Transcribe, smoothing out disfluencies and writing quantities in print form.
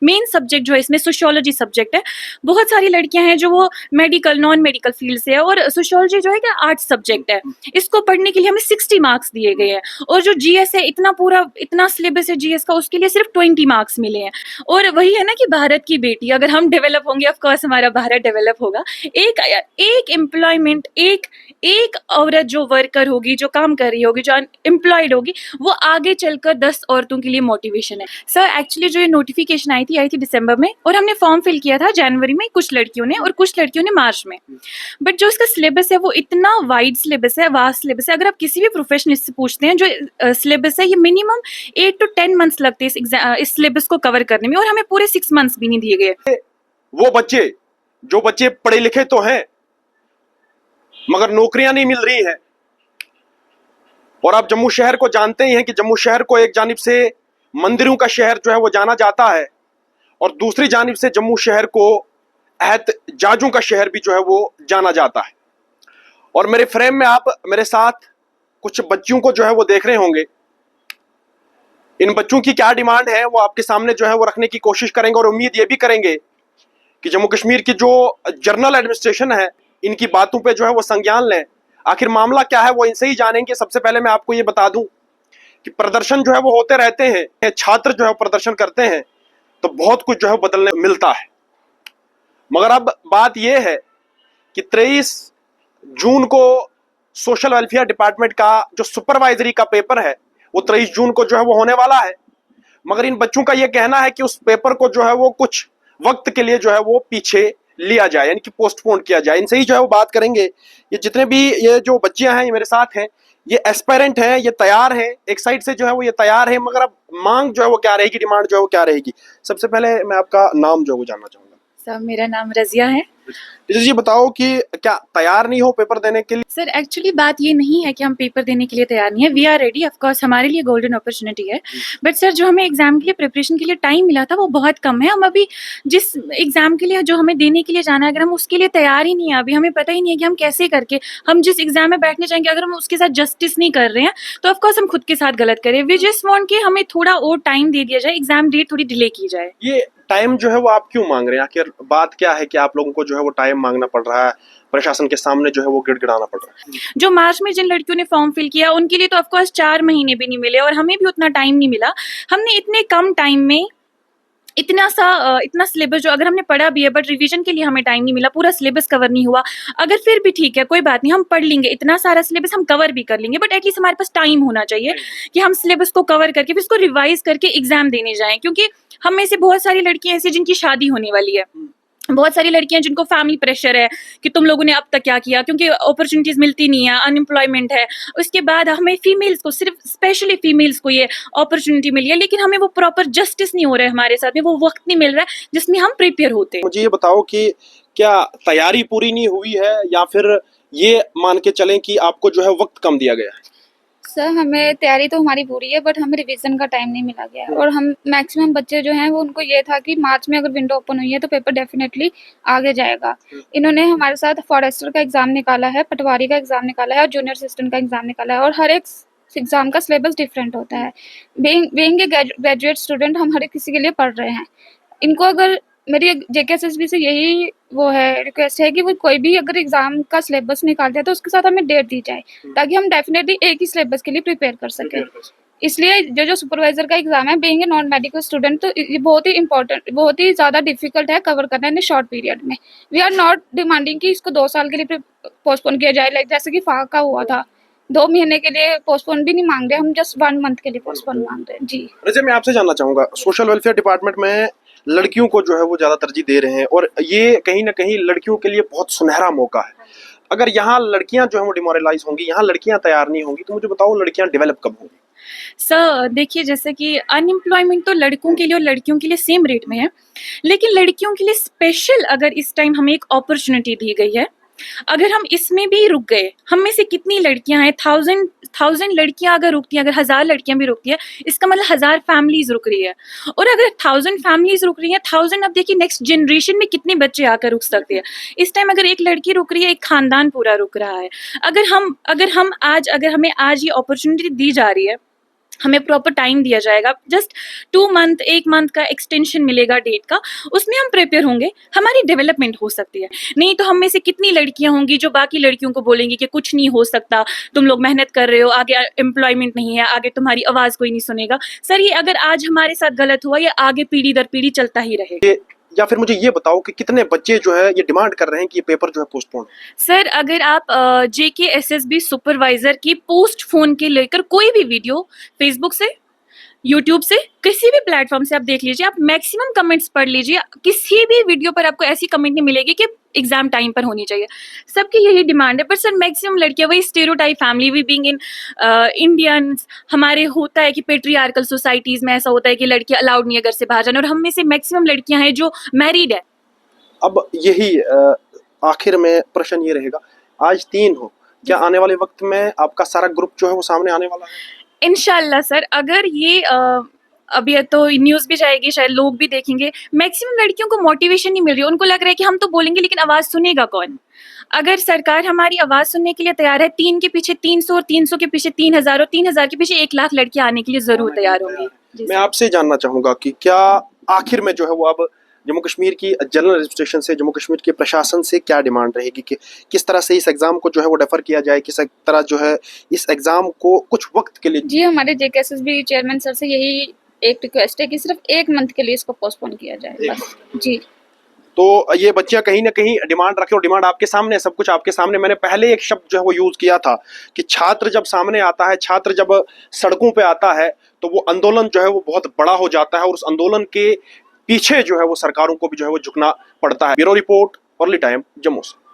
Main subject जो है इसमें सोशियोलॉजी सब्जेक्ट है। बहुत सारी लड़कियां हैं जो वो मेडिकल नॉन मेडिकल फील्ड से है, और सोशियोलॉजी जो है कि आर्ट्स सब्जेक्ट है। इसको पढ़ने के लिए हमें 60 मार्क्स दिए गए हैं, और जो जीएस है इतना सिलेबस है जीएस का, उसके लिए सिर्फ 20 मार्क्स मिले हैं। और वही है ना कि भारत की बेटी, अगर हम डेवलप होंगे ऑफ कोर्स हमारा भारत डेवलप होगा। एक एक एम्प्लॉयमेंट, एक एक औरत जो वर्कर होगी, जो काम कर रही होगी, जो एम्प्लॉयड होगी, वो आगे चलकर 10 औरतों के लिए मोटिवेशन है। सर एक्चुअली जो ये नोटिफिकेशन आई थी दिसंबर में, और हमने फॉर्म फिल किया था जनवरी में, कुछ लड़कियों ने और कुछ लड़कियों ने मार्च में। बट जो इसका सिलेबस है वो इतना वाइड सिलेबस है, वास्ट सिलेबस है। अगर आप किसी भी प्रोफेशनलिस्ट से पूछते हैं, जो सिलेबस है ये मिनिमम 8 to 10 मंथ्स लगते हैं इस सिलेबस को कवर करने में, और हमें पूरे 6 मंथ्स भी नहीं दिए गए। वो बच्चे जो बच्चे पढ़े लिखे तो हैं मगर नौकरियां नहीं मिल रही हैं। और आप जम्मू शहर को जानते ही हैं कि जम्मू शहर को एक जानिब से मंदिरों का शहर जो है वो जाना जाता है, और दूसरी जानिब से जम्मू शहर को एहतजाजों का शहर भी जो है वो जाना जाता है। और मेरे फ्रेम में आप मेरे साथ कुछ बच्चियों को जो है वो देख रहे होंगे। इन बच्चों की क्या डिमांड है वो आपके सामने जो है वो रखने की कोशिश करेंगे, और उम्मीद ये भी करेंगे कि जम्मू कश्मीर की जो जनरल एडमिनिस्ट्रेशन है इनकी बातों पे जो है वो संज्ञान लें। आखिर मामला क्या है वो इनसे ही जानेंगे। सबसे पहले मैं आपको ये बता दूं कि प्रदर्शन जो है वो होते रहते हैं, छात्र जो है प्रदर्शन करते हैं तो बहुत कुछ जो है बदलने मिलता है। मगर अब बात यह है कि 23 जून को सोशल वेलफेयर डिपार्टमेंट का जो सुपरवाइजरी का पेपर है वो 23 जून को जो है वो होने वाला है। मगर इन बच्चों का यह कहना है कि उस पेपर को जो है वो कुछ वक्त के लिए जो है वो पीछे लिया जाए, यानी कि पोस्टपोन किया जाए। इनसे ही जो है वो बात करेंगे। ये जितने भी ये जो बच्चियां हैं ये मेरे साथ हैं, ये एस्पायरेंट हैं, ये तैयार हैं। एक साइड से जो है वो ये तैयार है, मगर अब मांग जो है वो क्या रहेगी, डिमांड जो है वो क्या रहेगी। सबसे पहले मैं आपका नाम जो है वो जानना चाहूंगा। सर मेरा नाम रजिया है। जी बताओ कि क्या तैयार नहीं हो पेपर देने के लिए? सर एक्चुअली बात ये नहीं है कि हम पेपर देने के लिए तैयार नहीं है, we are ready, of course हमारे लिए गोल्डन अपॉर्चुनिटी है। बट सर जो हमें एग्जाम के लिए प्रिपरेशन के लिए टाइम मिला था वो बहुत कम है। हम अभी जिस एग्जाम के लिए जो हमें देने के लिए जाना है, अगर हम उसके लिए तैयार ही नहीं है, अभी हमें पता ही नहीं है कि हम कैसे करके हम जिस एग्जाम में बैठने जाएंगे, अगर हम उसके साथ जस्टिस नहीं कर रहे हैं तो ऑफकोर्स हम खुद के साथ गलत करें। वी जस्ट वांट कि हमें थोड़ा और टाइम दे दिया जाए, एग्जाम डेट थोड़ी डिले की जाए। ये टाइम जो है वो आप क्यों मांग रहे हैं? आखिर बात क्या है कि आप लोगों को जो है वो टाइम मांगना पड़ रहा है, प्रशासन के सामने जो है वो गिड़गिड़ाना पड़ रहा है? जो मार्च में जिन लड़कियों ने फॉर्म फिल किया उनके लिए तो ऑफकोर्स 4 महीने भी नहीं मिले, और हमें भी उतना टाइम नहीं मिला। हमने इतने कम टाइम में इतना सिलेबस जो अगर हमने पढ़ा भी है, बट रिवीजन के लिए हमें टाइम नहीं मिला, पूरा सिलेबस कवर नहीं हुआ। अगर फिर भी ठीक है, कोई बात नहीं, हम पढ़ लेंगे, इतना सारा सिलेबस हम कवर भी कर लेंगे, बट एटलीस्ट हमारे पास टाइम होना चाहिए कि हम सिलेबस को कवर करके फिर उसको रिवाइज करके एग्जाम देने जाएं। क्योंकि हम में से बहुत सारी लड़कियां ऐसी जिनकी शादी होने वाली है, बहुत सारी लड़कियां जिनको फैमिली प्रेशर है कि तुम लोगों ने अब तक क्या किया, क्योंकि अपॉर्चुनिटीज मिलती नहीं है, अनएम्प्लॉयमेंट है। उसके बाद हमें फीमेल्स को, सिर्फ स्पेशली फीमेल्स को ये अपॉर्चुनिटी मिली है, लेकिन हमें वो प्रॉपर जस्टिस नहीं हो रहा है हमारे साथ में, वो वक्त नहीं मिल रहा है जिसमें हम प्रिपेयर होते हैं। मुझे ये बताओ कि क्या तैयारी पूरी नहीं हुई है या फिर ये मान के चलें कि आपको जो है वक्त कम दिया गया है? सर हमें तैयारी तो हमारी पूरी है, बट हमें रिवीजन का टाइम नहीं मिला गया है। और हम मैक्सिमम बच्चे जो हैं वो उनको ये था कि मार्च में अगर विंडो ओपन हुई है तो पेपर डेफिनेटली आगे जाएगा। इन्होंने हमारे साथ फॉरेस्टर का एग्जाम निकाला है, पटवारी का एग्जाम निकाला है और जूनियर असिस्टेंट का एग्जाम निकाला है, और हर एक एग्जाम का सिलेबस डिफरेंट होता है। बीइंग ए ग्रेजुएट स्टूडेंट हम हर एक किसी के लिए पढ़ रहे हैं। इनको अगर मेरी जेकेएसएसबी से यही वो है रिक्वेस्ट है कि वो कोई भी अगर एग्जाम का सिलेबस निकालते हैं तो उसके साथ हमें डेट दी जाए, ताकि हम डेफिनेटली एक ही सिलेबस के लिए प्रिपेयर कर सकें। इसलिए जो सुपरवाइजर का एग्जाम है, being a non medical student, तो ये बहुत ही इंपॉर्टेंट, बहुत ही ज़्यादा डिफिकल्ट है कवर करना इन शॉर्ट पीरियड में। वी आर नॉट डिमांडिंग कि इसको 2 साल के लिए पोस्टपोन किया जाए, लाइक जैसे कि फाक का हुआ था। 2 महीने के लिए पोस्टपोन भी नहीं मांग रहे हम, जस्ट 1 मंथ के लिए पोस्टपोन मांग रहे हैं। जी वैसे मैं आपसे जानना चाहूंगा, सोशल वेलफेयर डिपार्टमेंट में लड़कियों को जो है वो ज्यादा तरजीह दे रहे हैं, और ये कहीं ना कहीं लड़कियों के लिए बहुत सुनहरा मौका है। अगर यहाँ लड़कियां जो है वो डिमोरलाइज होंगी, यहाँ लड़कियां तैयार नहीं होंगी, तो मुझे बताओ लड़कियां डेवलप कब होंगी? सर देखिए, जैसे कि अनएम्प्लॉयमेंट तो लड़कों के लिए और लड़कियों के लिए सेम रेट में है, लेकिन लड़कियों के लिए स्पेशल अगर इस टाइम हमें एक अपॉर्चुनिटी दी गई है, अगर हम इसमें भी रुक गए, हम में से कितनी लड़कियां हैं, थाउजेंड लड़कियां अगर रुकती हैं, अगर 1000 लड़कियां भी रुकती है, इसका मतलब 1000 फैमिलीज रुक रही है। और अगर 1000 फैमिलीज रुक रही हैं, 1000, अब देखिए नेक्स्ट जनरेशन में कितने बच्चे आकर रुक सकते हैं। इस टाइम अगर एक लड़की रुक रही है, एक खानदान पूरा रुक रहा है। अगर हमें आज ये अपॉर्चुनिटी दी जा रही है, हमें प्रॉपर टाइम दिया जाएगा, जस्ट 2 मंथ 1 मंथ का एक्सटेंशन मिलेगा डेट का, उसमें हम प्रिपेयर होंगे, हमारी डेवलपमेंट हो सकती है। नहीं तो हम में से कितनी लड़कियां होंगी जो बाकी लड़कियों को बोलेंगी कि कुछ नहीं हो सकता, तुम लोग मेहनत कर रहे हो, आगे एम्प्लॉयमेंट नहीं है, आगे तुम्हारी आवाज़ कोई नहीं सुनेगा। सर ये अगर आज हमारे साथ गलत हुआ, ये आगे पीढ़ी दर पीढ़ी चलता ही रहेगा। या फिर मुझे ये बताओ कि कितने बच्चे जो है ये डिमांड कर रहे हैं कि ये पेपर जो है पोस्टपोन। सर अगर आप JKSSB सुपरवाइजर की पोस्ट फोन के लेकर कोई भी वीडियो फेसबुक से, यूट्यूब से, किसी भी प्लेटफॉर्म से आप देख लीजिए, आप मैक्सिमम कमेंट्स पढ़ लीजिए, किसी भी वीडियो पर आपको ऐसी कमेंट नहीं मिलेगी कि एग्जाम टाइम पर होनी चाहिए। सबकी यही डिमांड है, पर सर मैक्सिमम लड़कियां वही stereotype family, we being in Indians, हमारे होता है कि पेट्रियार्कल सोसाइटीज में ऐसा होता है कि लड़कियां अलाउड नहीं है घर से बाहर जाना, और हम में से मैक्सिमम लड़कियां हैं जो मैरिड है। अब यही आखिर में प्रश्न ये रहेगा, आज 3 हो, क्या आने वाले वक्त में आपका सारा ग्रुप जो है वो सामने आने वाला है? इंशाल्लाह सर, अगर ये अभी तो न्यूज़ भी जाएगी, शायद लोग भी देखेंगे, मैक्सिमम लड़कियों को मोटिवेशन नहीं मिल रही है, उनको लग रहा है कि हम तो बोलेंगे लेकिन आवाज़ सुनेगा कौन? अगर सरकार हमारी आवाज़ सुनने के लिए तैयार है, 3 के पीछे 300 और 300 के पीछे 3000 और 3000 के पीछे 1 लाख लड़कियां आने के लिए ज़रूर तैयार होंगी। जी मैं सर। आपसे जानना चाहूंगा कि क्या आखिर में जो है वो अब जम्मू कश्मीर की जनरल रजिस्ट्रेशन से, जम्मू कश्मीर के प्रशासन से क्या डिमांड रहेगी कि किस तरह से इस एग्जाम को जो है वो डेफर किया जाए, किस तरह जो है इस एग्जाम को कुछ वक्त के लिए। जी हमारे JKSSB चेयरमैन सर से यही एक रिक्वेस्ट है कि सिर्फ 1 मंथ के लिए इसको पोस्टपोन किया जाए बस। जी तो ये बच्चियां कहीं ना कहीं डिमांड रखे, और डिमांड आपके सामने है, सब कुछ आपके सामने। मैंने पहले एक शब्द जो है वो यूज किया था कि छात्र जब सामने आता है, छात्र जब सड़कों पे आता है, तो वो आंदोलन जो है वो बहुत बड़ा हो जाता है, और उस आंदोलन के पीछे जो है वो सरकारों को भी जो है वो झुकना पड़ता है। Bureau report, early time, Jammu से।